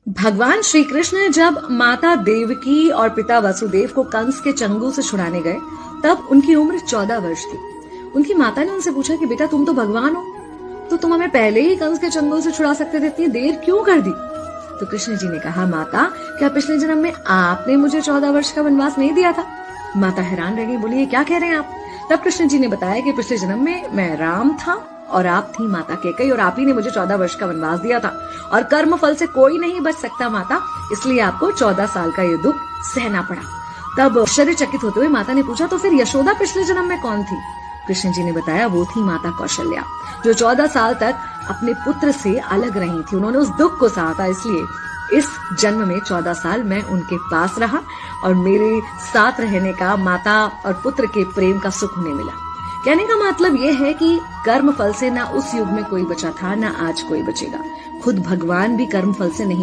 भगवान श्री कृष्ण जब माता देवकी और पिता वसुदेव को कंस के चंगुल से छुड़ाने गए, तब उनकी उम्र 14 वर्ष थी। उनकी माता ने उनसे पूछा कि बेटा तुम तो भगवान हो, तो तुम हमें पहले ही कंस के चंगुल से छुड़ा सकते थे, इतनी देर क्यों कर दी? तो कृष्ण जी ने कहा, माता क्या पिछले जन्म में आपने मुझे 14 वर्ष का वनवास नहीं दिया था? माता हैरान रह गई, बोली ये क्या कह रहे हैं आप? तब कृष्ण जी ने बताया कि पिछले जन्म में मैं राम था और आप थी माता कैकेयी, और आप ही ने मुझे 14 वर्ष का वनवास दिया था, और कर्म फल से कोई नहीं बच सकता माता, इसलिए आपको 14 साल का ये दुख सहना पड़ा। तब आश्चर्यचकित होते हुए माता ने पूछा, तो फिर यशोदा पिछले जन्म में कौन थी? कृष्ण जी ने बताया, वो थी माता कौशल्या, जो 14 साल तक अपने पुत्र से अलग रही थी। उन्होंने उस दुख को सहा था, इसलिए इस जन्म में 14 साल मैं उनके पास रहा और मेरे साथ रहने का माता और पुत्र के प्रेम का सुख उन्हें मिला। कहने का मतलब यह है कि कर्म फल से ना उस युग में कोई बचा था, ना आज कोई बचेगा। खुद भगवान भी कर्म फल से नहीं